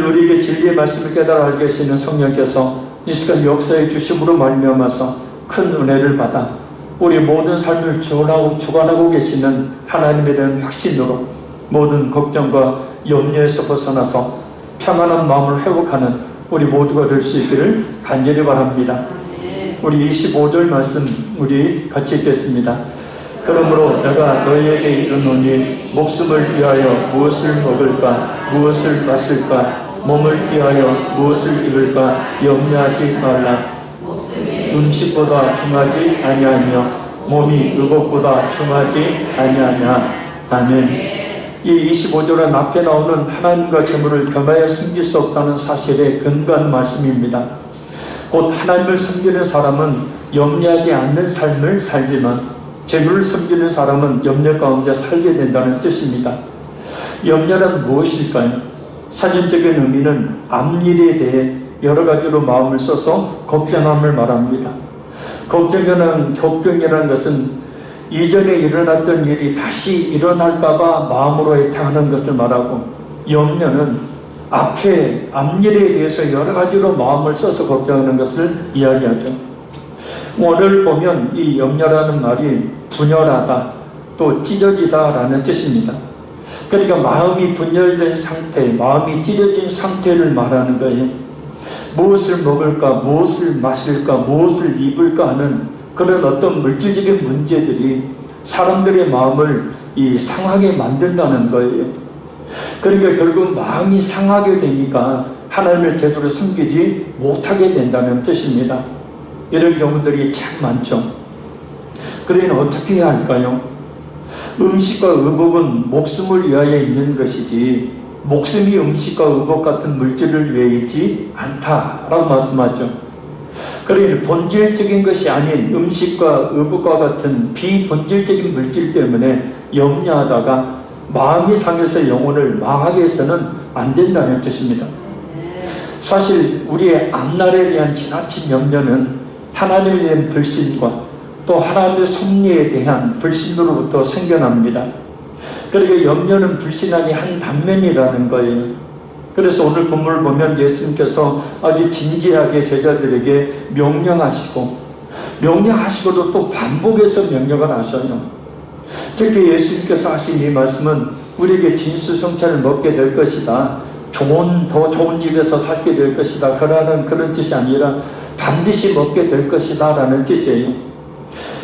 우리에게 진리의 말씀을 깨달아 알게 하시는 성령께서 이 시간 역사해 주심으로 말미암아서 큰 은혜를 받아 우리 모든 삶을 주관하고 계시는 하나님에 대한 확신으로 모든 걱정과 염려에서 벗어나서 평안한 마음을 회복하는 우리 모두가 될 수 있기를 간절히 바랍니다. 우리 25절 말씀 우리 같이 읽겠습니다. 그러므로 내가 너희에게 이르노니 목숨을 위하여 무엇을 먹을까 무엇을 마실까 몸을 위하여 무엇을 입을까 염려하지 말라. 음식보다 중하지 아니하며 몸이 의복보다 중하지 아니하냐. 아멘. 이 25절은 앞에 나오는 하나님과 재물을 겸하여 숨길 수 없다는 사실에 근거한 말씀입니다. 곧 하나님을 섬기는 사람은 염려하지 않는 삶을 살지만 재물을 섬기는 사람은 염려 가운데 살게 된다는 뜻입니다. 염려란 무엇일까요? 사전적인 의미는 앞일에 대해 여러 가지로 마음을 써서 걱정함을 말합니다. 걱정이라는 것은 이전에 일어났던 일이 다시 일어날까봐 마음으로 애통하는 것을 말하고, 염려는 앞일에 대해서 여러 가지로 마음을 써서 걱정하는 것을 이야기하죠. 오늘 보면 이 염려라는 말이 분열하다 또 찢어지다 라는 뜻입니다. 그러니까 마음이 분열된 상태, 마음이 찢어진 상태를 말하는 거예요. 무엇을 먹을까, 무엇을 마실까, 무엇을 입을까 하는 그런 어떤 물질적인 문제들이 사람들의 마음을 상하게 만든다는 거예요. 그러니까 결국 마음이 상하게 되니까 하나님을 제대로 섬기지 못하게 된다는 뜻입니다. 이런 경우들이 참 많죠. 그러면 어떻게 해야 할까요? 음식과 의복은 목숨을 위하여 있는 것이지 목숨이 음식과 의복 같은 물질을 위해 있지 않다라고 말씀하죠. 그러니 본질적인 것이 아닌 음식과 의복과 같은 비본질적인 물질 때문에 염려하다가 마음이 상해서 영혼을 망하게 해서는 안 된다는 뜻입니다. 사실 우리의 앞날에 대한 지나친 염려는 하나님에 대한 불신과 또 하나님의 섭리에 대한 불신으로부터 생겨납니다. 그러니까 염려는 불신앙의 한 단면이라는 거예요. 그래서 오늘 본문을 보면 예수님께서 아주 진지하게 제자들에게 명령하시고도 또 반복해서 명령을 하셔요. 특히 예수님께서 하신 이 말씀은 우리에게 진수성찬을 먹게 될 것이다, 더 좋은 집에서 살게 될 것이다, 그런 뜻이 아니라 반드시 먹게 될 것이다 라는 뜻이에요.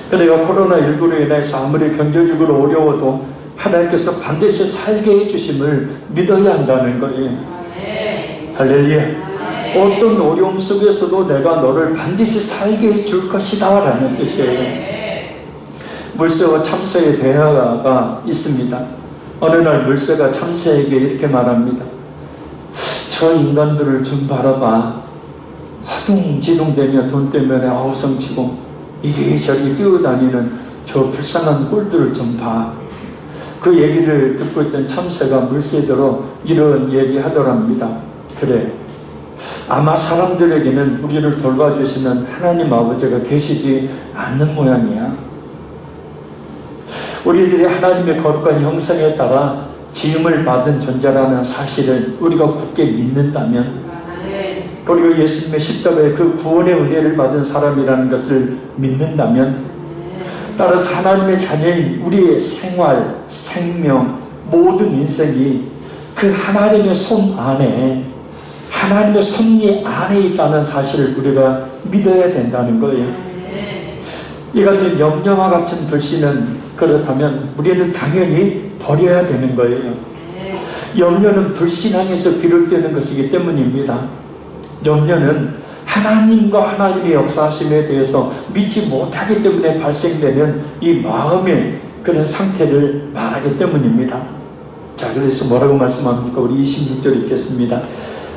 그러니까 코로나19로 인해서 아무리 경제적으로 어려워도 하나님께서 반드시 살게 해주심을 믿어야 한다는 거예요. 할렐루야. 어떤 어려움 속에서도 내가 너를 반드시 살게 해줄 것이다 라는 뜻이에요. 물새와 참새의 대화가 있습니다. 어느 날 물새가 참새에게 이렇게 말합니다. 저 인간들을 좀 바라봐. 허둥지둥대며 돈 때문에 아우성치고 이리저리 뛰어다니는 저 불쌍한 꼴들을 좀 봐. 그 얘기를 듣고 있던 참새가 물새대로 이런 얘기 하더랍니다. 그래, 아마 사람들에게는 우리를 돌봐주시는 하나님 아버지가 계시지 않는 모양이야. 우리들이 하나님의 거룩한 형상에 따라 지음을 받은 존재라는 사실을 우리가 굳게 믿는다면, 그리고 예수님의 십자가의 그 구원의 은혜를 받은 사람이라는 것을 믿는다면, 따라서 하나님의 자녀인 우리의 생활, 생명, 모든 인생이 그 하나님의 손 안에, 하나님의 섭리 안에 있다는 사실을 우리가 믿어야 된다는 거예요. 이 같은 염려와 같은 불신은 그렇다면 우리는 당연히 버려야 되는 거예요. 염려는 불신앙에서 비롯되는 것이기 때문입니다. 염려는 하나님과 하나님의 역사하심에 대해서 믿지 못하기 때문에 발생되는 이 마음의 그런 상태를 말하기 때문입니다. 자, 그래서 뭐라고 말씀합니까? 우리 26절 읽겠습니다.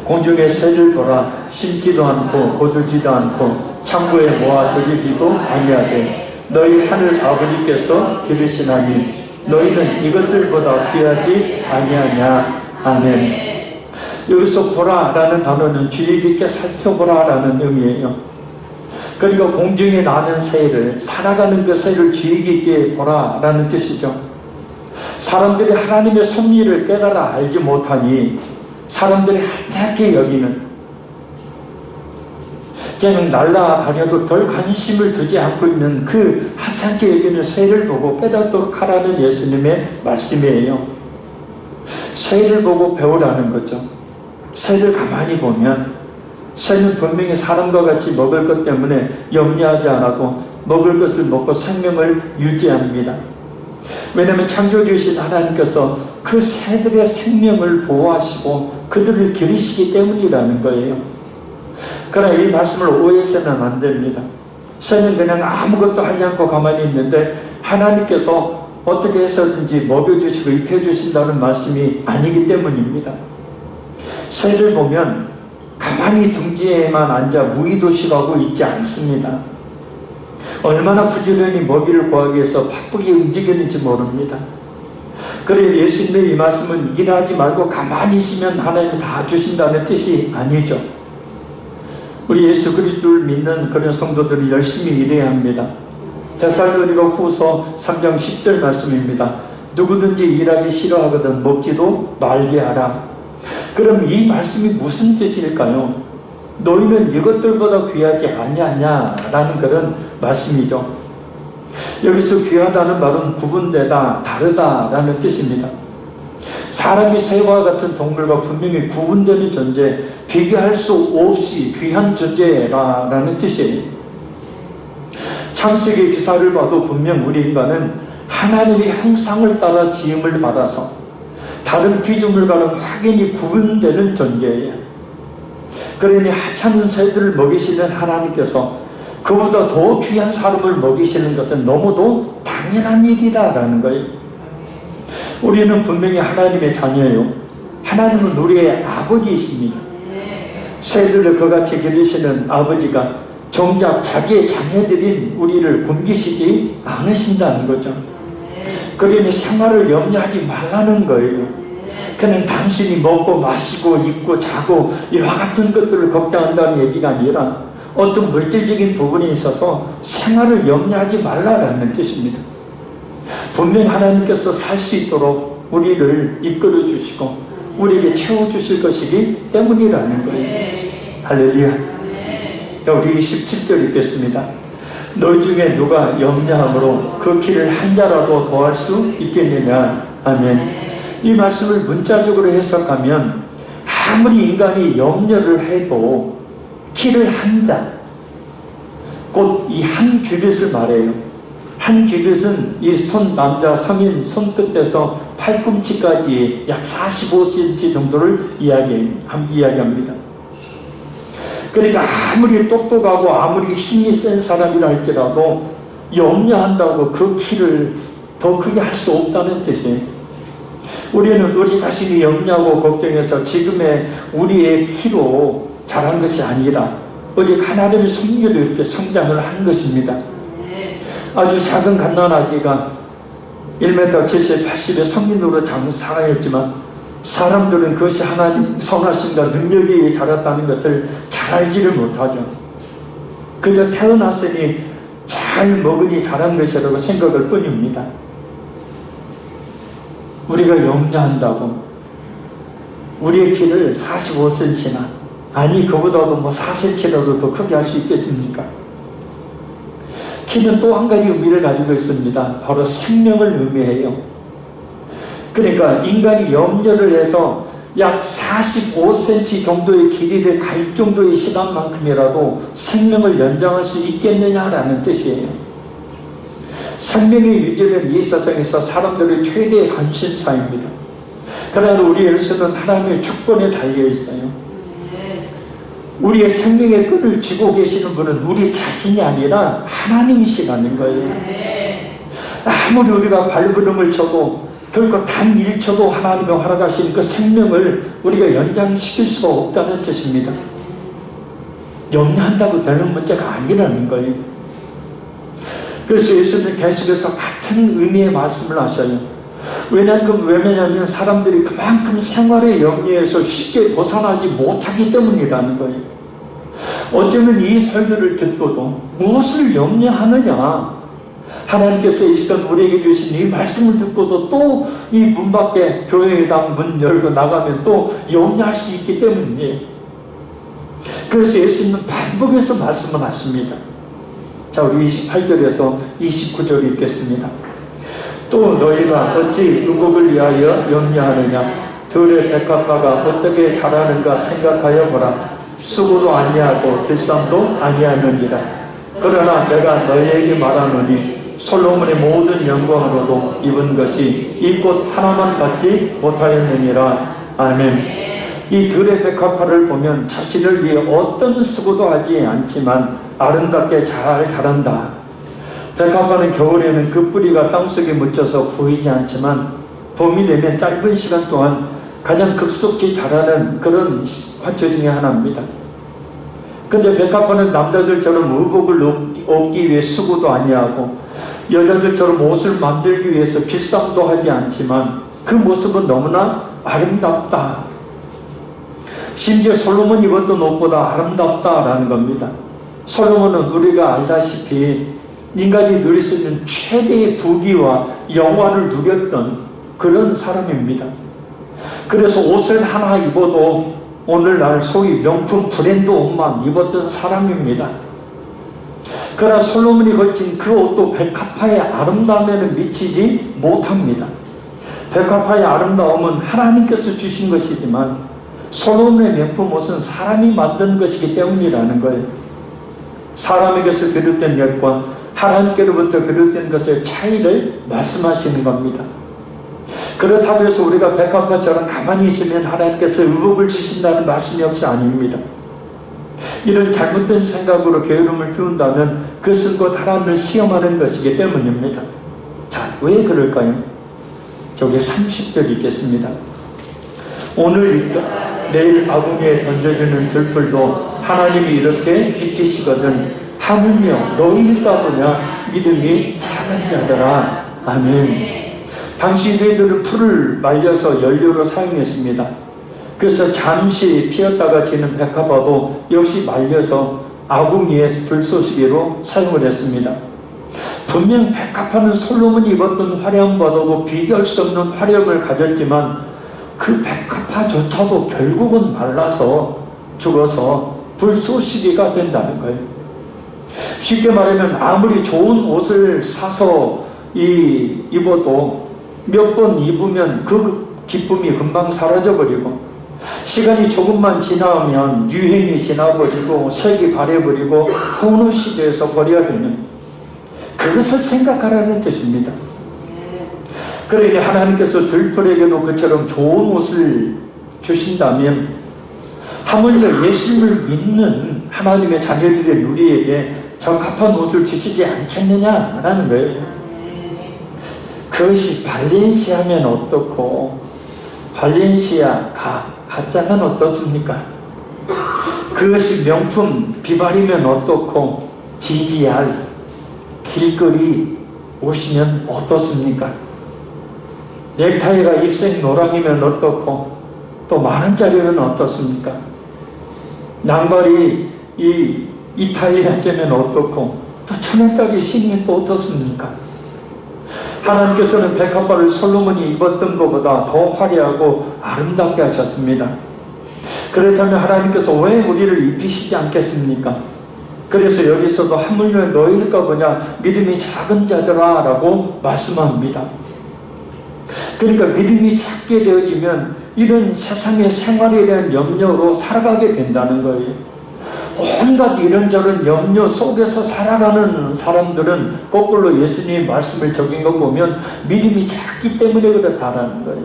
공중의 새를 보라. 심지도 않고 거두지도 않고 창고에 모아두기도 아니하되 너희 하늘 아버지께서 기르시나니 너희는 이것들보다 귀하지 아니하냐. 아멘. 여기서 보라 라는 단어는 주의 깊게 살펴보라 라는 의미예요. 그러니까 공중에 나는 새를, 살아가는 그 새를 주의 깊게 보라 라는 뜻이죠. 사람들이 하나님의 섭리를 깨달아 알지 못하니 사람들이 하찮게 여기는, 그냥 날아다녀도 별 관심을 두지 않고 있는 그 하찮게 여기는 새를 보고 깨닫도록 하라는 예수님의 말씀이에요. 새를 보고 배우라는 거죠. 새를 가만히 보면 새는 분명히 사람과 같이 먹을 것 때문에 염려하지 않고 먹을 것을 먹고 생명을 유지합니다. 왜냐하면 창조주신 하나님께서 그 새들의 생명을 보호하시고 그들을 기르시기 때문이라는 거예요. 그러나 이 말씀을 오해해서는 안 됩니다. 새는 그냥 아무것도 하지 않고 가만히 있는데 하나님께서 어떻게 해서든지 먹여주시고 입혀주신다는 말씀이 아니기 때문입니다. 새를 보면 가만히 둥지에만 앉아 무의도식하고 있지 않습니다. 얼마나 부지런히 먹이를 구하기 위해서 바쁘게 움직이는지 모릅니다. 그래 예수님의 이 말씀은 일하지 말고 가만히 있으면 하나님이 다 주신다는 뜻이 아니죠. 우리 예수 그리스도를 믿는 그런 성도들이 열심히 일해야 합니다. 데살로니가 후서 3장 10절 말씀입니다. 누구든지 일하기 싫어하거든 먹지도 말게 하라. 그럼 이 말씀이 무슨 뜻일까요? 너희는 이것들보다 귀하지 아니하냐라는 그런 말씀이죠. 여기서 귀하다는 말은 구분되다, 다르다라는 뜻입니다. 사람이 새와 같은 동물과 분명히 구분되는 존재, 비교할 수 없이 귀한 존재라는 뜻이에요. 창세기 기사를 봐도 분명 우리 인간은 하나님의 형상을 따라 지음을 받아서 다른 피조물과는 확연히 구분되는 존재예요. 그러니 하찮은 새들을 먹이시는 하나님께서 그보다 더 귀한 사람을 먹이시는 것은 너무도 당연한 일이다라는 거예요. 우리는 분명히 하나님의 자녀예요. 하나님은 우리의 아버지이십니다. 새들을 그같이 기르시는 아버지가 정작 자기의 자녀들인 우리를 굶기시지 않으신다는 거죠. 그러니 생활을 염려하지 말라는 거예요. 그냥 단순히 먹고 마시고 입고 자고 이와 같은 것들을 걱정한다는 얘기가 아니라 어떤 물질적인 부분에 있어서 생활을 염려하지 말라라는 뜻입니다. 분명 하나님께서 살 수 있도록 우리를 이끌어 주시고 우리에게 채워주실 것이기 때문이라는 거예요. 할렐루야. 자, 우리 17절 읽겠습니다. 너희 중에 누가 염려함으로 그 길을 한 자라도 더할 수 있겠느냐. 아멘. 이 말씀을 문자적으로 해석하면 아무리 인간이 염려를 해도 키를 한 자, 곧 이 한 규빗을 말해요. 한 규빗은 이 남자 성인 손끝에서 팔꿈치까지 약 45cm 정도를 이야기합니다. 그러니까 아무리 똑똑하고 아무리 힘이 센 사람이라 할지라도 염려한다고 그 키를 더 크게 할 수 없다는 뜻이에요. 우리는 우리 자신이 염려하고 걱정해서 지금의 우리의 키로 자란 것이 아니라 우리 하나님의 성령으로 이렇게 성장을 한 것입니다. 아주 작은 갓난아기가 1m 70, 80의 성인으로 자라였지만 사람들은 그것이 하나님 선하심과 능력에 의해 자랐다는 것을 잘 알지를 못하죠. 그저 태어났으니 잘 먹으니 자란 것이라고 생각할 뿐입니다. 우리가 염려한다고 우리의 키를 45cm나 아니 그보다도 뭐 4cm라도 더 크게 할 수 있겠습니까? 키는 또 한 가지 의미를 가지고 있습니다. 바로 생명을 의미해요. 그러니까 인간이 염려를 해서 약 45cm 정도의 길이를 갈 정도의 시간만큼이라도 생명을 연장할 수 있겠느냐라는 뜻이에요. 생명의 유지는 이 세상에서 사람들의 최대의 관심사입니다. 그러나 우리 예수는 하나님의 주권에 달려있어요. 우리의 생명의 끈을 쥐고 계시는 분은 우리 자신이 아니라 하나님이시라는 거예요. 아무리 우리가 발걸음을 쳐도 결국 단 1초도 하나님의 허락하신 그 생명을 우리가 연장시킬 수가 없다는 뜻입니다. 염려한다고 되는 문제가 아니라는 거예요. 그래서 예수님은 계속해서 같은 의미의 말씀을 하셔요. 왜냐하면 사람들이 그만큼 생활의 염려에서 쉽게 벗어나지 못하기 때문이라는 거예요. 어쩌면 이 설교를 듣고도 무엇을 염려하느냐, 하나님께서 이 시간 우리에게 주신 이 말씀을 듣고도 또 이 문 밖에 교회당 문 열고 나가면 또 염려할 수 있기 때문이에요. 그래서 예수님은 반복해서 말씀을 하십니다. 자, 우리 28절에서 29절 읽겠습니다. 또 너희가 어찌 의복을 위하여 염려하느냐? 들의 백합화가 어떻게 자라는가 생각하여 보라. 수고도 아니하고 길쌈도 아니하느니라. 그러나 내가 너희에게 말하노니 솔로몬의 모든 영광으로도 입은 것이 이 꽃 하나만 받지 못하였느니라. 아멘. 이 들의 백합화를 보면 자신을 위해 어떤 수고도 하지 않지만 아름답게 잘 자란다. 백합화는 겨울에는 그 뿌리가 땅속에 묻혀서 보이지 않지만 봄이 되면 짧은 시간 동안 가장 급속히 자라는 그런 화초 중에 하나입니다. 근데 백합화는 남자들처럼 의복을 얻기 위해 수고도 아니하고 여자들처럼 옷을 만들기 위해서 길쌈도 하지 않지만 그 모습은 너무나 아름답다. 심지어 솔로몬 입었던 옷보다 아름답다라는 겁니다. 솔로몬은 우리가 알다시피 인간이 누릴 수 있는 최대의 부귀와 영화를 누렸던 그런 사람입니다. 그래서 옷을 하나 입어도 오늘날 소위 명품 브랜드 옷만 입었던 사람입니다. 그러나 솔로몬이 걸친 그 옷도 백합화의 아름다움에는 미치지 못합니다. 백합화의 아름다움은 하나님께서 주신 것이지만 솔로몬의 명품 옷은 사람이 만든 것이기 때문이라는 거예요. 사람에게서 비롯된 것과 하나님께로부터 비롯된 것의 차이를 말씀하시는 겁니다. 그렇다고 해서 우리가 백합화처럼 가만히 있으면 하나님께서 의복을 주신다는 말씀이 없이 아닙니다. 이런 잘못된 생각으로 게으름을 피운다면 그것은 곧 하나님을 시험하는 것이기 때문입니다. 자, 왜 그럴까요? 저기 30절 읽겠습니다. 오늘 내일 아궁이에 던져지는 들풀도 하나님이 이렇게 비키시거든 하물며 너희일까 보냐 믿음이 작은 자들아. 아멘. 당시 유대인들은 풀을 말려서 연료로 사용했습니다. 그래서 잠시 피었다가 지는 백합화도 역시 말려서 아궁이의 불쏘시개로 사용을 했습니다. 분명 백합화는 솔로몬이 입었던 화려함과도 비교할 수 없는 화려함을 가졌지만 그 백합화조차도 결국은 말라서 죽어서 불쏘시개가 된다는 거예요. 쉽게 말하면 아무리 좋은 옷을 사서 입어도 몇 번 입으면 그 기쁨이 금방 사라져버리고 시간이 조금만 지나면 유행이 지나버리고 색이 바래버리고 헌옷이 돼서 버려야 되는 그것을 생각하라는 뜻입니다. 그러니 하나님께서 들풀에게도 그처럼 좋은 옷을 주신다면 하물며 예수님을 믿는 하나님의 자녀들의 우리에게 적합한 옷을 주시지 않겠느냐라는 거예요. 그것이 발렌시아면 어떻고 발렌시아 가짜면 어떻습니까? 그것이 명품 비발이면 어떻고 GGR 길거리 옷이면 어떻습니까? 넥타이가 입생 노랑이면 어떻고 또 만원짜리면 어떻습니까? 양발이 이탈리아제면 어떻고 또 1000원짜리 신으면 또 어떻습니까? 하나님께서는 백합화를 솔로몬이 입었던 것보다 더 화려하고 아름답게 하셨습니다. 그렇다면 하나님께서 왜 우리를 입히시지 않겠습니까? 그래서 여기서도 하물며 너희일까 보냐 믿음이 작은 자들아 라고 말씀합니다. 그러니까 믿음이 작게 되어지면 이런 세상의 생활에 대한 염려로 살아가게 된다는 거예요. 온갖 이런저런 염려 속에서 살아가는 사람들은 거꾸로 예수님의 말씀을 적인 거 보면 믿음이 작기 때문에 그렇다라는 거예요.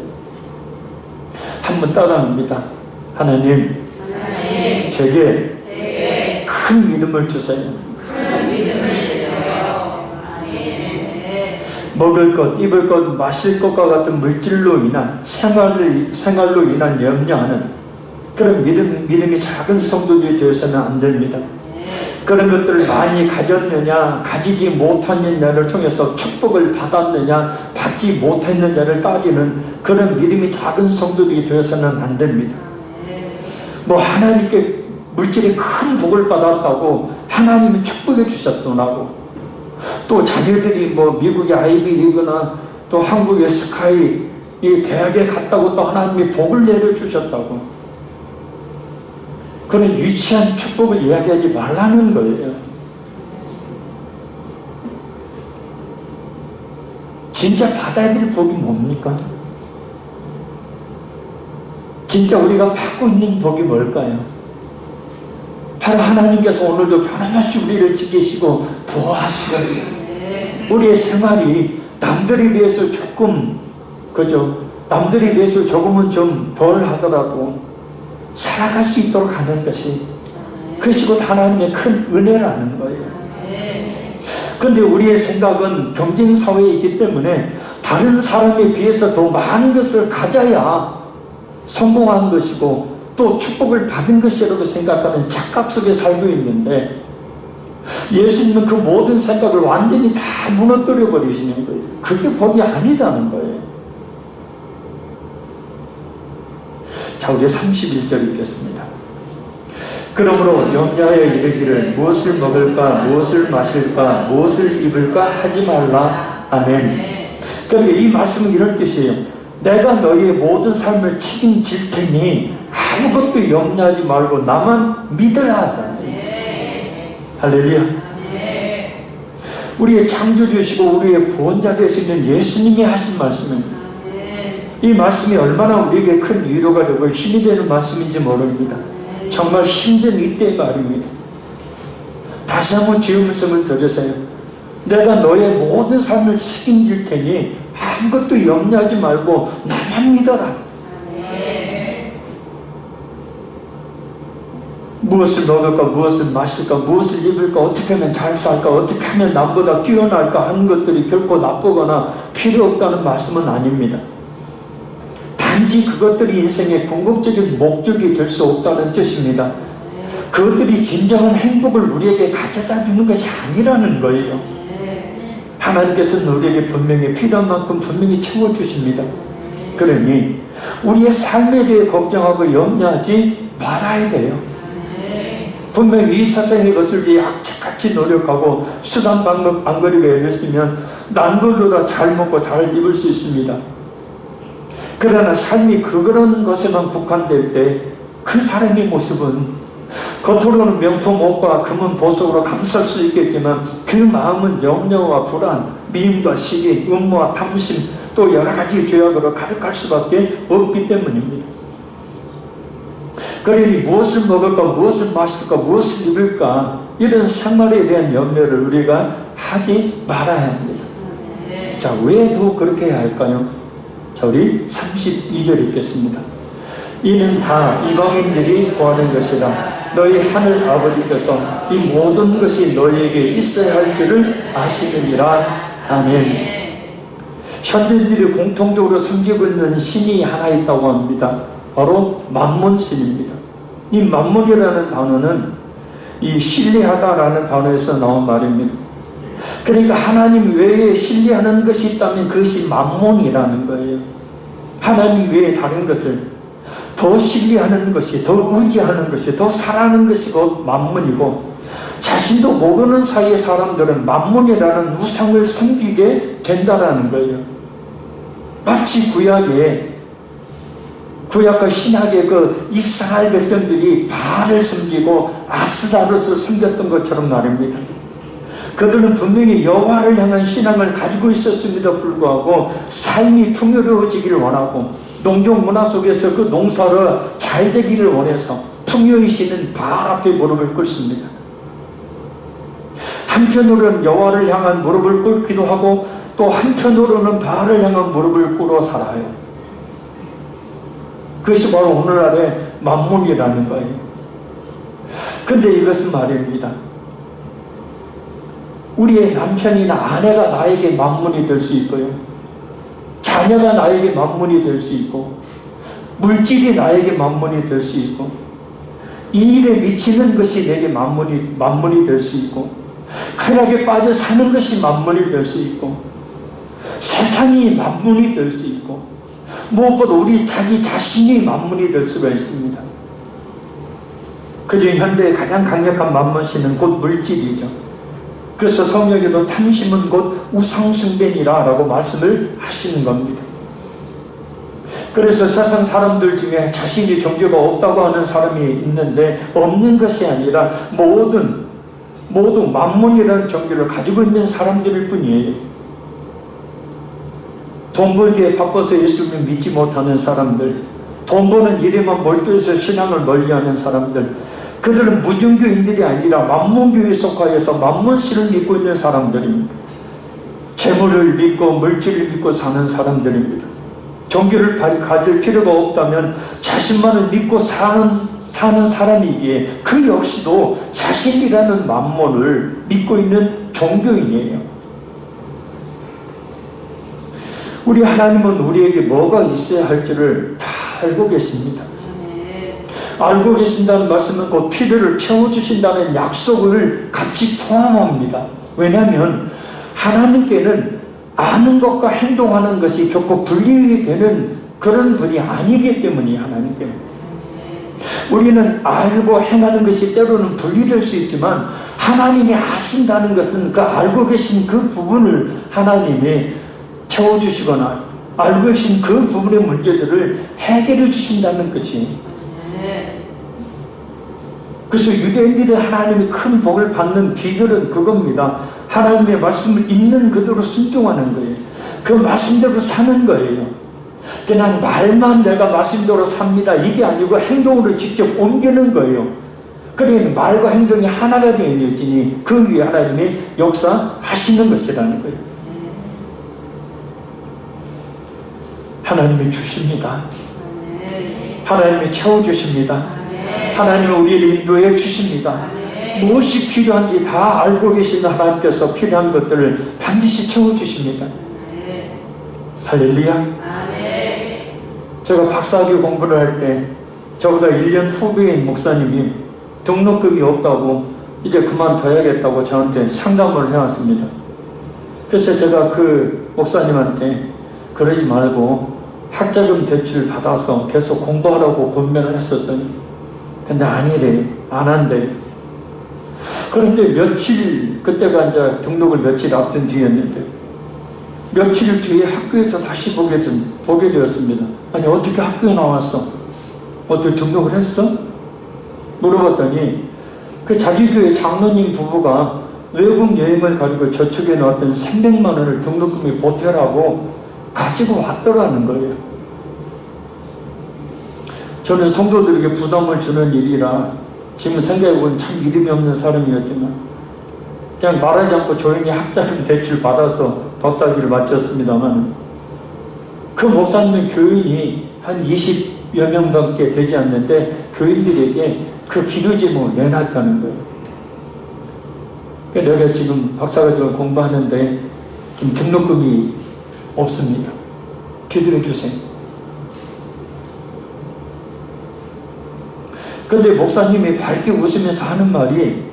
한번 따라합니다. 하나님, 제게 큰 믿음을 주세요. 먹을 것, 입을 것, 마실 것과 같은 물질로 인한 생활로 인한 염려하는 그런 믿음이 작은 성도들이 되어서는 안 됩니다. 그런 것들을 많이 가졌느냐 가지지 못했느냐를 통해서 축복을 받았느냐 받지 못했느냐를 따지는 그런 믿음이 작은 성도들이 되어서는 안 됩니다. 뭐 하나님께 물질의 큰 복을 받았다고 하나님이 축복해 주셨더라고 또 자녀들이 뭐 미국의 아이비리그나 또 한국의 스카이 이 대학에 갔다고 또 하나님이 복을 내려주셨다고 그런 유치한 축복을 이야기하지 말라는 거예요. 진짜 받아야 될 복이 뭡니까? 진짜 우리가 받고 있는 복이 뭘까요? 바로 하나님께서 오늘도 변함없이 우리를 지키시고 보호하시고 우리의 생활이 남들에 비해서 조금 그죠? 남들에 비해서 조금은 좀 덜 하더라도 살아갈 수 있도록 하는 것이 그것이 곧 하나님의 큰 은혜라는 거예요. 그런데 우리의 생각은 경쟁사회에 있기 때문에 다른 사람에 비해서 더 많은 것을 가져야 성공한 것이고 또 축복을 받은 것이라고 생각하는 착각 속에 살고 있는데 예수님은 그 모든 생각을 완전히 다 무너뜨려 버리시는 거예요. 그게 복이 아니다는 거예요. 자, 우리 31절 읽겠습니다. 그러므로 염려하여 이르기를 무엇을 먹을까 무엇을 마실까 무엇을 입을까 하지 말라. 아멘. 그러니까 이 말씀은 이런 뜻이에요. 내가 너희의 모든 삶을 책임질 테니 아무것도 염려하지 말고 나만 믿으라. 할렐루야. 우리의 창조주시고 우리의 구원자 되시는 예수님이 하신 말씀입니다. 이 말씀이 얼마나 우리에게 큰 위로가 되고 힘이 되는 말씀인지 모릅니다. 정말 힘든 이때의 말입니다. 다시 한번 주의 말씀을 들으세요. 내가 너의 모든 삶을 책임질 테니 아무것도 염려하지 말고 나만 믿어라. 무엇을 먹을까 무엇을 마실까 무엇을 입을까 어떻게 하면 잘 살까 어떻게 하면 남보다 뛰어날까 하는 것들이 결코 나쁘거나 필요 없다는 말씀은 아닙니다. 단지 그것들이 인생의 궁극적인 목적이 될 수 없다는 뜻입니다. 그것들이 진정한 행복을 우리에게 가져다 주는 것이 아니라는 거예요. 하나님께서는 우리에게 분명히 필요한 만큼 분명히 채워주십니다. 그러니 우리의 삶에 대해 걱정하고 염려하지 말아야 돼요. 분명히 이 세상의 것을 위해 악착같이 노력하고 수단 방법 안 거리고 애쓰면 남들보다 잘 먹고 잘 입을 수 있습니다. 그러나 삶이 그런 것에만 국한될 때 그 사람의 모습은 겉으로는 명품 옷과 금은 보석으로 감쌀 수 있겠지만 그 마음은 염려와 불안, 미움과 시기, 음모와 탐심 또 여러 가지 죄악으로 가득할 수밖에 없기 때문입니다. 그러니 무엇을 먹을까 무엇을 마실까 무엇을 입을까 이런 생활에 대한 염려를 우리가 하지 말아야 합니다. 자, 왜 더 그렇게 해야 할까요? 자, 우리 32절 읽겠습니다. 이는 다 이방인들이 구하는 것이라 너희 하늘 아버지께서 이 모든 것이 너희에게 있어야 할 줄을 아시느니라. 아멘. 현대인들이 공통적으로 섬기고 있는 신이 하나 있다고 합니다. 바로 만몬신입니다. 이 만몬이라는 단어는 이 신뢰하다라는 단어에서 나온 말입니다. 그러니까 하나님 외에 신뢰하는 것이 있다면 그것이 만몬이라는 거예요. 하나님 외에 다른 것을 더 신뢰하는 것이, 더 의지하는 것이, 더 사랑하는 것이 곧 만몬이고 자신도 모르는 사이의 사람들은 만몬이라는 우상을 섬기게 된다라는 거예요. 마치 구약과 신약의 그 이스라엘 백성들이 바알을 섬기고 아스다롯을 섬겼던 것처럼 말입니다. 그들은 분명히 여호와를 향한 신앙을 가지고 있었음에도 불구하고 삶이 풍요로워지기를 원하고 농경 문화 속에서 그 농사를 잘 되기를 원해서 풍요이시는 바알 앞에 무릎을 꿇습니다. 한편으로는 여호와를 향한 무릎을 꿇기도 하고 또 한편으로는 바알을 향한 무릎을 꿇어 살아요. 그것이 바로 오늘날의 만몬이라는 거예요. 근데 이것은 말입니다. 우리의 남편이나 아내가 나에게 만몬이 될 수 있고요. 자녀가 나에게 만몬이 될 수 있고 물질이 나에게 만몬이 될 수 있고 이 일에 미치는 것이 내게 만몬이 될 수 있고 쾌락에 빠져 사는 것이 만몬이 될 수 있고 세상이 만몬이 될 수 있고 무엇보다 우리 자기 자신이 만몬이 될 수가 있습니다. 그중 현대의 가장 강력한 만몬신은 곧 물질이죠. 그래서 성경에도 탐심은 곧 우상숭배니라 라고 말씀을 하시는 겁니다. 그래서 세상 사람들 중에 자신이 종교가 없다고 하는 사람이 있는데 없는 것이 아니라 모두 만문이라는 종교를 가지고 있는 사람들일 뿐이에요. 돈 벌기에 바빠서 예수님을 믿지 못하는 사람들, 돈 버는 일에만 몰두해서 신앙을 멀리하는 사람들, 그들은 무종교인들이 아니라 만문교에 속하여서 만문신을 믿고 있는 사람들입니다. 재물을 믿고 물질을 믿고 사는 사람들입니다. 종교를 가질 필요가 없다면 자신만을 믿고 사는 사람이기에 그 역시도 자신이라는 만몬을 믿고 있는 종교인이에요. 우리 하나님은 우리에게 뭐가 있어야 할지를 다 알고 계십니다. 알고 계신다는 말씀은 곧 필요를 채워주신다는 약속을 같이 포함합니다. 왜냐하면 하나님께는 아는 것과 행동하는 것이 결코 분리되는 그런 분이 아니기 때문이에요. 하나님께는 우리는 알고 행하는 것이 때로는 분리될 수 있지만 하나님이 아신다는 것은 그 알고 계신 그 부분을 하나님이 채워주시거나 알고 계신 그 부분의 문제들을 해결해 주신다는 것이. 그래서 유대인들이 하나님의 큰 복을 받는 비결은 그겁니다. 하나님의 말씀을 있는 그대로 순종하는 거예요. 그 말씀대로 사는 거예요. 그냥 말만 내가 말씀대로 삽니다 이게 아니고 행동으로 직접 옮기는 거예요. 그러니 말과 행동이 하나가 되어지니 그 위에 하나님이 역사하시는 것이라는 거예요. 하나님이 주십니다. 하나님이 채워주십니다. 하나님은 우리를 인도해 주십니다. 무엇이 필요한지 다 알고 계신 하나님께서 필요한 것들을 반드시 채워주십니다. 할렐루야. 제가 박사학위 공부를 할 때 저보다 1년 후배인 목사님이 등록금이 없다고 이제 그만둬야겠다고 저한테 상담을 해왔습니다. 그래서 제가 그 목사님한테 그러지 말고 학자금 대출 받아서 계속 공부하라고 권면을 했었더니 근데 아니래요. 안 한대요. 그런데 그때가 이제 등록을 며칠 앞둔 뒤였는데 며칠 뒤에 학교에서 다시 보게 되었습니다. 아니 어떻게 학교에 나왔어? 어떻게 등록을 했어? 물어봤더니 그 자기 교회 장로님 부부가 외국 여행을 가지고 저축해 놨던 300만 원을 등록금에 보태라고 가지고 왔더라는 거예요. 저는 성도들에게 부담을 주는 일이라 지금 생각해보면 참 믿음이 없는 사람이었지만 그냥 말하지 않고 조용히 학자금 대출 받아서 박사학위를 마쳤습니다만 그 목사님은 교인이 한 20여 명밖에 되지 않는데 교인들에게 그 기도 제목을 내놨다는 거예요. 내가 지금 박사과정을 공부하는데 지금 등록금이 없습니다. 기도해 주세요. 근데 목사님이 밝게 웃으면서 하는 말이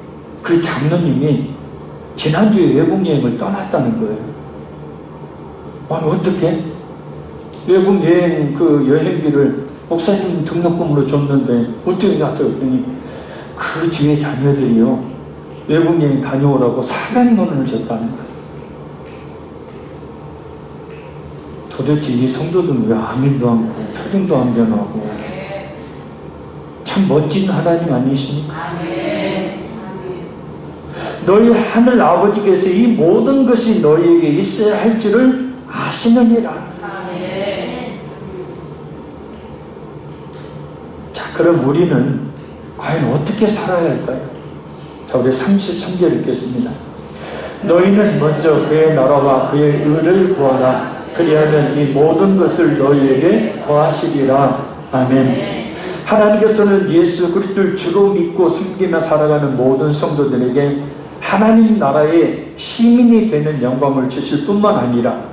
그 장로님이 지난주에 외국여행을 떠났다는 거예요. 아니 어떻게? 외국여행 그 여행비를 목사님 등록금으로 줬는데 어떻게 갔어요? 그랬더니 그 주위의 자녀들이요 외국여행 다녀오라고 400만 원을 줬다는 거예요. 도대체 이 성도들은 왜 아멘도 않고 표정도 안 변하고 참 멋진 하나님 아니십니까? 너희 하늘 아버지께서 이 모든 것이 너희에게 있어야 할 줄을 아시느니라. 자, 그럼 우리는 과연 어떻게 살아야 할까요? 자, 우리 33절 읽겠습니다. 너희는 먼저 그의 나라와 그의 의를 구하라. 그리하면 이 모든 것을 너희에게 더하시리라. 아멘. 하나님께서는 예수 그리스도를 주로 믿고 섬기며 살아가는 모든 성도들에게 하나님 나라의 시민이 되는 영광을 주실 뿐만 아니라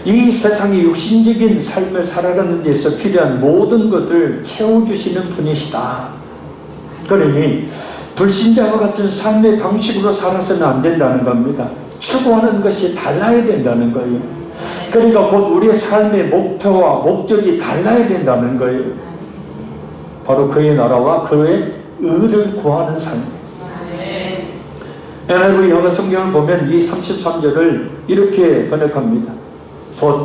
이 세상의 육신적인 삶을 살아가는 데서 필요한 모든 것을 채워주시는 분이시다. 그러니 불신자와 같은 삶의 방식으로 살아서는 안 된다는 겁니다. 추구하는 것이 달라야 된다는 거예요. 그러니까 곧 우리의 삶의 목표와 목적이 달라야 된다는 거예요. 바로 그의 나라와 그의 의를 구하는 삶. NIV 영어 성경을 보면 이 33절을 이렇게 번역합니다. But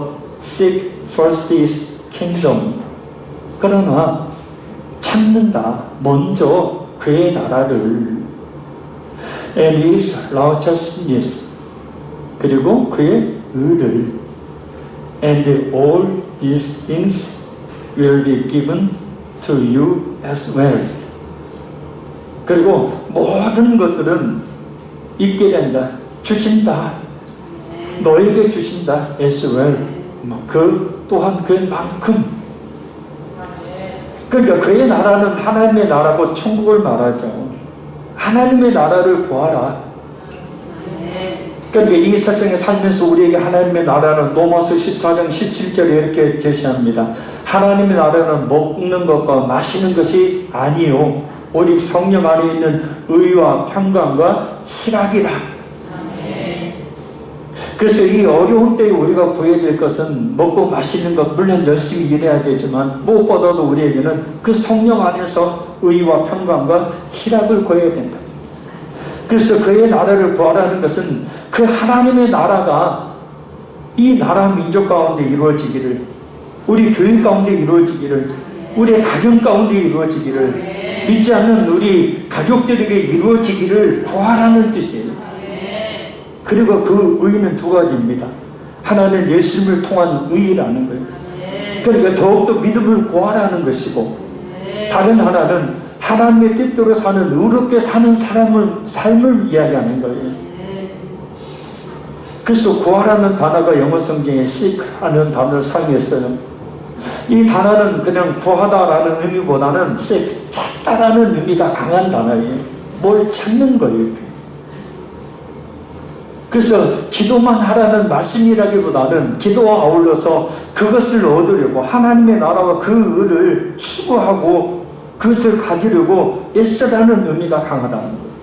seek first his kingdom. 그러나 찾는다. 먼저 그의 나라를. And his righteousness. 그리고 그의 의를. And all these things will be given to you as well. 그리고 모든 것들은 있게 된다. 주신다. 너에게 주신다. as well. 그 또한 그만큼. 그러니까 그의 나라는 하나님의 나라고 천국을 말하죠. 하나님의 나라를 구하라. 그러니까 이 세상에 살면서 우리에게 하나님의 나라는 로마서 14장 17절에 이렇게 제시합니다. 하나님의 나라는 먹는 것과 마시는 것이 아니요 오직 성령 안에 있는 의와 평강과 희락이라. 그래서 이 어려운 때에 우리가 구해야 될 것은 먹고 마시는 것, 물론 열심히 일해야 되지만 무엇보다도 우리에게는 그 성령 안에서 의와 평강과 희락을 구해야 된다. 그래서 그의 나라를 구하라는 것은 그 하나님의 나라가 이 나라 민족 가운데 이루어지기를, 우리 교회 가운데 이루어지기를, 우리의 가정 가운데 이루어지기를, 믿지 않는 우리 가족들에게 이루어지기를 구하라는 뜻이에요. 그리고 그 의는 두 가지입니다. 하나는 예수님을 통한 의라는 거예요. 그러니까 더욱더 믿음을 구하라는 것이고, 다른 하나는 하나님의 뜻대로 사는 의롭게 사는 삶을 이야기하는 거예요. 그래서 구하라는 단어가 영어 성경에 seek 하는 단어를 사용했어요. 이 단어는 그냥 구하다라는 의미보다는 seek, 찾다라는 의미가 강한 단어예요. 뭘 찾는 거예요. 그래서 기도만 하라는 말씀이라기보다는 기도와 아울러서 그것을 얻으려고 하나님의 나라와 그 의를 추구하고 그것을 가지려고 애쓰라는 의미가 강하다는 거예요.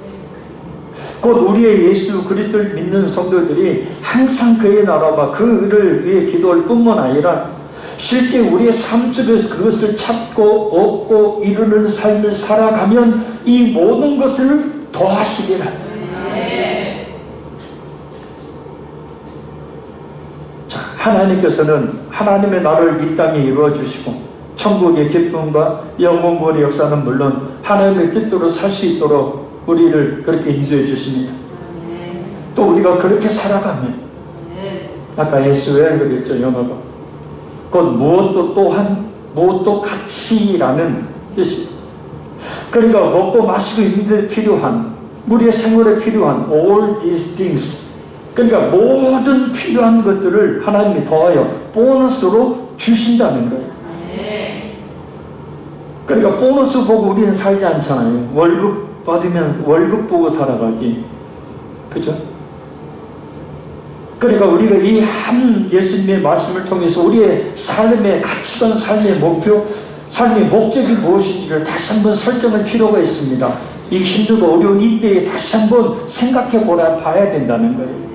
곧 우리의 예수 그리스도를 믿는 성도들이 항상 그의 나라와 그 의를 위해 기도할 뿐만 아니라 실제 우리의 삶 속에서 그것을 찾고 얻고 이루는 삶을 살아가면 이 모든 것을 더하시리라. 자, 하나님께서는 하나님의 나라를 이 땅에 이루어 주시고 천국의 기쁨과 영원의 역사는 물론 하나님의 뜻대로 살 수 있도록 우리를 그렇게 인도해 주십니다. 또 우리가 그렇게 살아가면 아까 예수에 그랬죠. 영어가 곧 무엇도 또한 무엇도 같이라는 뜻이. 그러니까 먹고 마시고 있는 데 필요한 우리의 생활에 필요한 all these things, 그러니까 모든 필요한 것들을 하나님이 더하여 보너스로 주신다는 거예요. 그러니까 보너스 보고 우리는 살지 않잖아요. 월급 받으면 월급 보고 살아가지. 그죠? 그러니까 우리가 이 한 예수님의 말씀을 통해서 우리의 삶의 가치관, 삶의 목표, 삶의 목적이 무엇인지를 다시 한번 설정할 필요가 있습니다. 이 힘들고 어려운 이때에 다시 한번 생각해 봐야 된다는 거예요.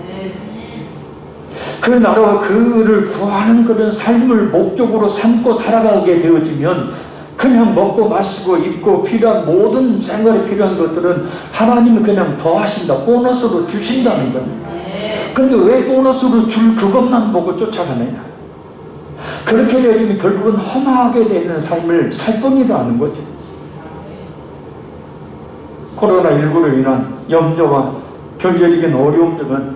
그 나라와 그를 구하는 그런 삶을 목적으로 삼고 살아가게 되어지면 그냥 먹고 마시고 입고 필요한 모든 생활에 필요한 것들은 하나님이 그냥 더하신다. 보너스로 주신다는 겁니다. 그런데 왜 보너스로 줄 그것만 보고 쫓아가느냐. 그렇게 되어지면 결국은 험하게 되는 삶을 살 뿐이라는 거죠. 코로나19로 인한 염려와 경제적인 어려움들은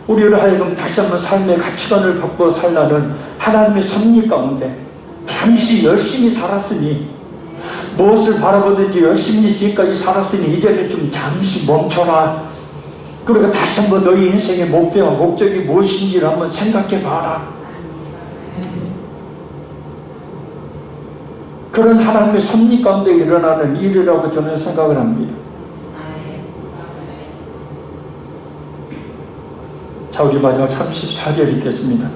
우리를 하여금 다시 한번 삶의 가치관을 바꿔 살라는 하나님의 섭리 가운데 잠시 열심히 살았으니, 무엇을 바라보든지 열심히 지금까지 살았으니 이제는 좀 잠시 멈춰라. 그리고 다시 한번 너희 인생의 목표와 목적이 무엇인지를 한번 생각해 봐라. 그런 하나님의 섭리 가운데 일어나는 일이라고 저는 생각을 합니다. 자, 우리 마지막 34절 읽겠습니다.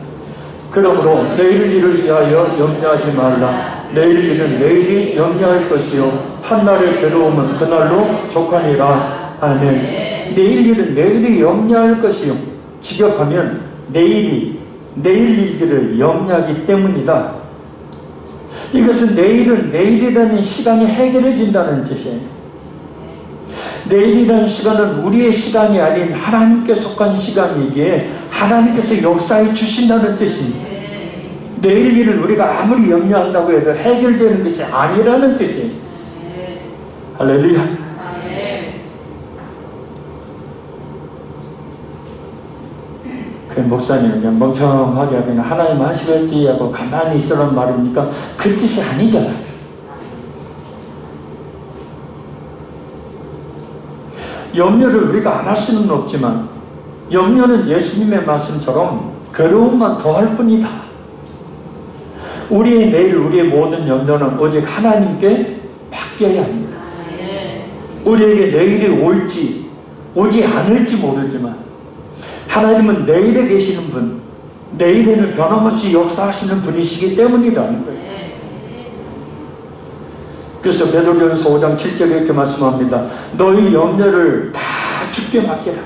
그러므로 내일 일을 위하여 염려하지 말라. 내일 일은 내일이 염려할 것이요 한날의 괴로움은 그날로 족하니라. 아멘. 내일 일은 내일이 염려할 것이요. 직역하면 내일 일들을 염려하기 때문이다. 이것은 내일은 내일이라는 시간이 해결해진다는 뜻이에요. 내일이라는 시간은 우리의 시간이 아닌 하나님께 속한 시간이기에 하나님께서 역사해 주신다는 뜻입니다. 내일 일을 우리가 아무리 염려한다고 해도 해결되는 것이 아니라는 뜻이에요. 할렐루야. 그 목사님은 그냥 멍청하게 그냥 하나님 하시겠지 하고 가만히 있으란 말입니까? 그 뜻이 아니잖아요. 염려를 우리가 안 할 수는 없지만 염려는 예수님의 말씀처럼 괴로움만 더할 뿐이다. 우리의 내일, 우리의 모든 염려는 오직 하나님께 맡겨야 합니다. 우리에게 내일이 올지 오지 않을지 모르지만 하나님은 내일에 계시는 분, 내일에는 변함없이 역사하시는 분이시기 때문이라는 거예요. 그래서 베드로전서 5장 7절에 이렇게 말씀합니다. 너희 염려를 다 주께 맡겨라.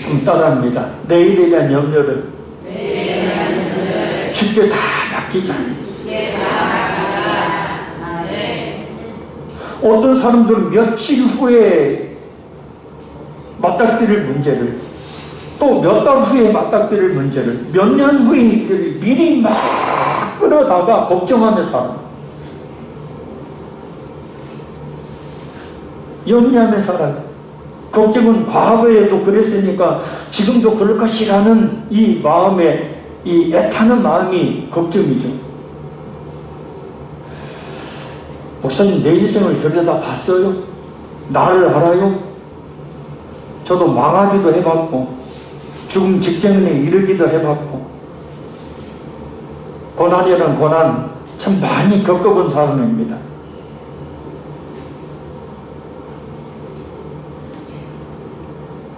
그럼 따라합니다. 내일에 대한 염려를 주께 다 맡기자. 어떤 사람들은 며칠 후에 맞닥뜨릴 문제를, 또 몇 달 후에 맞닥뜨릴 문제를 몇 년 후에 미리 막 끌어다가 걱정하며 살아. 염려하며 살아. 걱정은 과거에도 그랬으니까 지금도 그럴 것이라는 이 마음에, 이 애타는 마음이 걱정이죠. 목사님, 내 인생을 들여다 봤어요? 나를 알아요? 저도 망하기도 해봤고 죽음 직전에 이르기도 해봤고 고난이라는 고난 참 많이 겪어본 사람입니다.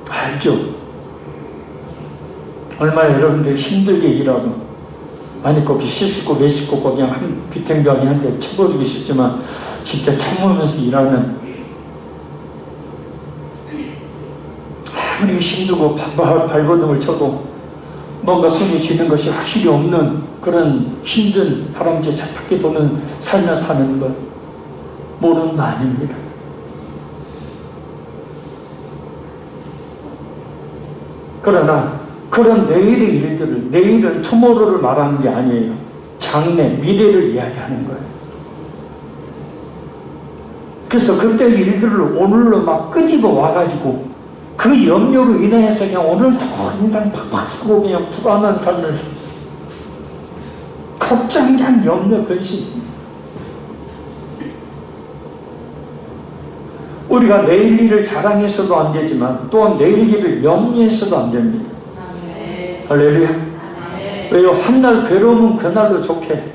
알죠? 얼마나 여러분들 힘들게 일하고, 아니 꼭 시식고 외식고 그냥 한 귀탱병이 한 대 쳐버리기 쉽지만 진짜 참으면서 일하는, 아무리 힘들고 발버둥을 쳐도 뭔가 손이 쥐는 것이 확실히 없는 그런 힘든 다람쥐 잡바퀴 도는 삶을 사는 것 모르는 거 아닙니다. 그러나 그런 내일의 일들을, 내일은 투모로우를 말하는 게 아니에요. 장래, 미래를 이야기하는 거예요. 그래서 그때 일들을 오늘로 막 끄집어 와가지고 그 염려로 인해서 그냥 오늘도 인상 팍팍 쓰고 그냥 불안한 삶을, 걱정한 염려 근심. 우리가 내일 일을 자랑해서도 안 되지만 또한 내일 일을 염려해서도 안 됩니다. 할렐루야. 왜요? 한날 괴로우면 그날로 좋게.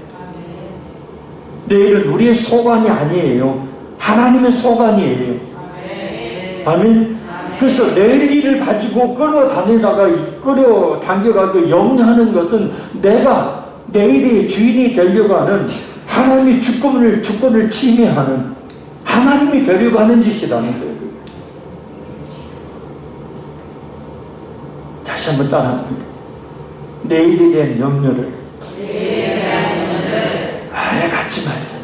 내일은 우리의 소관이 아니에요. 하나님의 소관이에요. 아멘. 그래서 내일 일을 가지고 끌어다니다가 끌어당겨가지고 염려하는 것은 내가 내일의 주인이 되려고 하는, 하나님의 주권을 침해하는, 하나님이 되려고 하는 짓이라는 거예요. 다시 한번 따라합니다. 내일에 대한 염려를 아예 갖지 말자.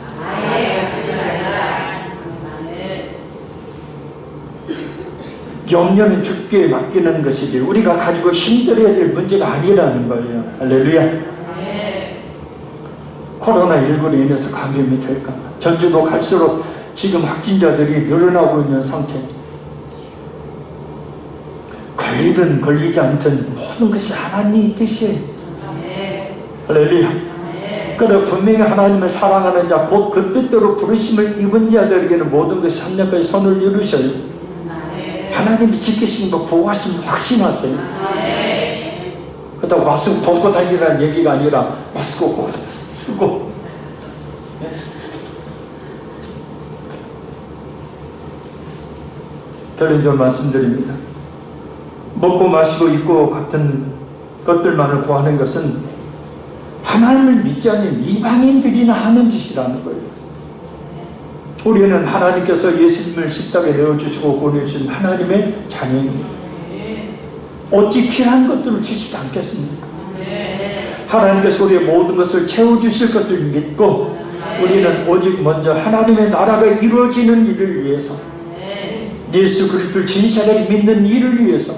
염려는 주께 맡기는 것이지 우리가 가지고 힘들어야 될 문제가 아니라는 거예요. 할렐루야. 코로나19로 인해서 감염이 될까? 전주도 갈수록 지금 확진자들이 늘어나고 있는 상태. 걸리든 걸리지 않든 모든 것이 하나님의 뜻이에요. 할렐루야. 그래 분명히 하나님을 사랑하는 자, 곧 그 뜻대로 부르심을 입은 자들에게는 모든 것이 합력하여 선을 이루셔요. 하나님이 지키시는 거 구하시면 확신하세요. 그렇다고 마스크 벗고 다니라는 얘기가 아니라 마스크 꼭 쓰고. 결론 좀 말씀드립니다. 먹고 마시고 입고 같은 것들만을 구하는 것은 하나님을 믿지 않는 이방인들이나 하는 짓이라는 거예요. 우리는 하나님께서 예수님을 십자가에 내어주시고 보내주신 하나님의 자녀입니다. 어찌 필요한 것들을 주시지 않겠습니까? 하나님께서 우리의 모든 것을 채워주실 것을 믿고 우리는 오직 먼저 하나님의 나라가 이루어지는 일을 위해서, 예수 그리스도를 진실하게 믿는 일을 위해서,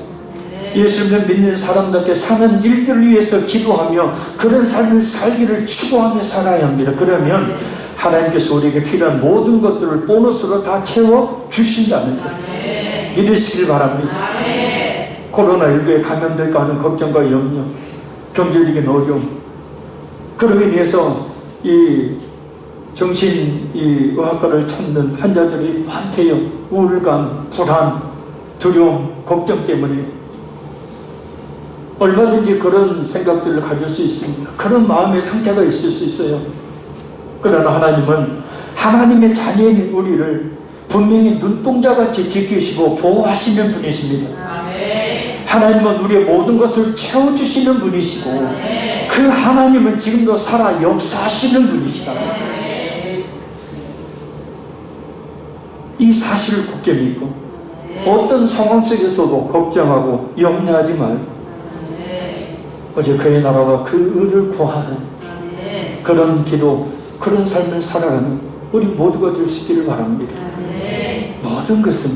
예수를 믿는 사람답게 사는 일들을 위해서 기도하며 그런 삶을 살기를 추구하며 살아야 합니다. 그러면 하나님께서 우리에게 필요한 모든 것들을 보너스로 다 채워주신다는 것 믿으시길 바랍니다. 코로나19에 감염될까 하는 걱정과 염려, 경제적인 어려움, 그로 인해서 이 정신의학과를 찾는 환자들이 많대요. 우울감, 불안, 두려움, 걱정 때문에 얼마든지 그런 생각들을 가질 수 있습니다. 그런 마음의 상태가 있을 수 있어요. 그러나 하나님은 하나님의 자녀인 우리를 분명히 눈동자같이 지키시고 보호하시는 분이십니다. 하나님은 우리의 모든 것을 채워주시는 분이시고 그 하나님은 지금도 살아 역사하시는 분이시다. 이 사실을 굳게 믿고 어떤 상황 속에서도 걱정하고 염려하지 말고 어제 그의 나라와 그 의를 구하는 그런 기도, 그런 삶을 살아가는 우리 모두가 될 수 있기를 바랍니다. 모든 것은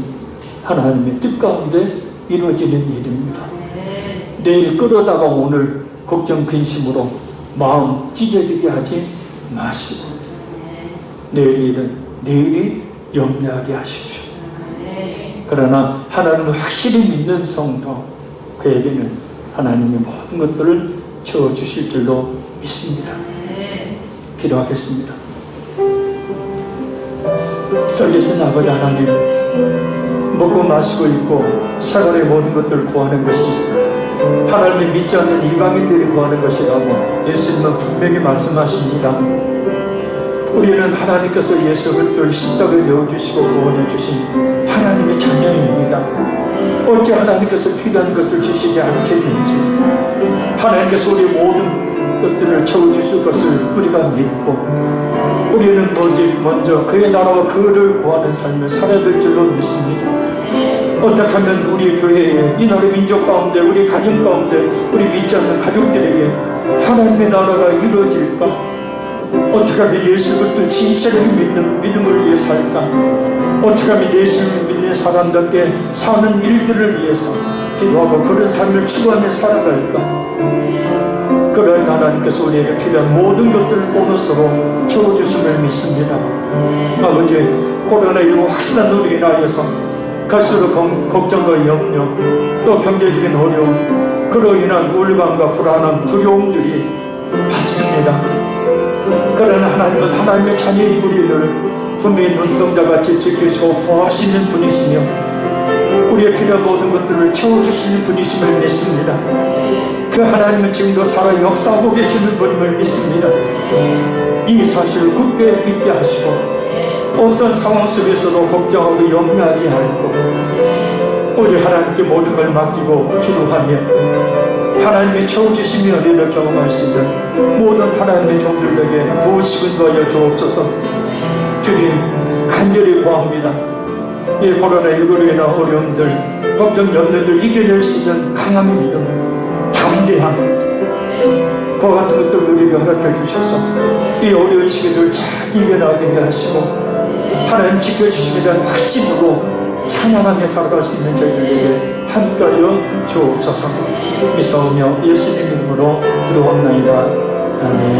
하나님의 뜻 가운데 이루어지는 일입니다. 내일 끌어다가 오늘 걱정 근심으로 마음 찢어지게 하지 마시고 내일 일은 내일이 염려하게 하십시오. 그러나 하나님을 확실히 믿는 성도, 그에게는 하나님의 모든 것들을 채워주실 줄로 믿습니다. 기도하겠습니다. 살리신 아버지 하나님, 먹고 마시고 입고 생활의 모든 것들을 구하는 것이 하나님을 믿지 않는 이방인들이 구하는 것이라고 예수님은 분명히 말씀하십니다. 우리는 하나님께서 예수 그리스도를 십자가에 내어주시고 구원해 주신 하나님의 자녀입니다. 어찌 하나님께서 필요한 것을 주시지 않겠는지, 하나님께서 우리의 모든 것들을 채워주실 것을 우리가 믿고 우리는 오직 먼저 그의 나라와 그를 구하는 삶을 살아야 될 줄로 믿습니다. 어떻게 하면 우리 교회에, 이 나라 민족 가운데, 우리 가정 가운데, 우리 믿지 않는 가족들에게 하나님의 나라가 이루어질까? 어떻게 하면 예수 그리스도를 진실하게 믿는 믿음을 위해 살까? 어떻게 하면 예수를 믿는 사람답게 사는 일들을 위해서 기도하고 그런 삶을 추구하며 살아갈까? 그럴 때 하나님께서 우리에게 필요한 모든 것들을 보너스로 채워주심을 믿습니다. 아버지, 코로나19 확산으로 인하여서 갈수록 걱정과 염려, 또 경제적인 어려움, 그로 인한 우울감과 불안함, 두려움들이 많습니다. 그러나 하나님은 하나님의 자녀인 우리를 분명히 눈동자같이 지키시고 보호하시는 분이시며 우리의 필요한 모든 것들을 채워주시는 분이심을 믿습니다. 그 하나님은 지금도 살아 역사하고 계시는 분임을 믿습니다. 이 사실을 굳게 믿게 하시고 어떤 상황 속에서도 걱정하고 염려하지 않고 우리 하나님께 모든 걸 맡기고 기도하며 하나님의 채워주심의 은혜를 경험할 수 있는 모든 하나님의 종들에게 도우시고 인도하여 주옵소서. 주님, 간절히 구합니다. 이 코로나19로 인한 어려움들, 걱정, 염려들 이겨낼 수 있는 강한 믿음, 담대함, 그와 같은 것들 우리에게 허락해 주셔서 이 어려운 시기를 잘 이겨나가게 하시고 하나님 지켜주심에 대한 확신으로 찬양하며 살아갈 수 있는 저희들에게 함께하여 주옵소서. 믿사오며 예수님 이름으로 기도합나이다. 아멘.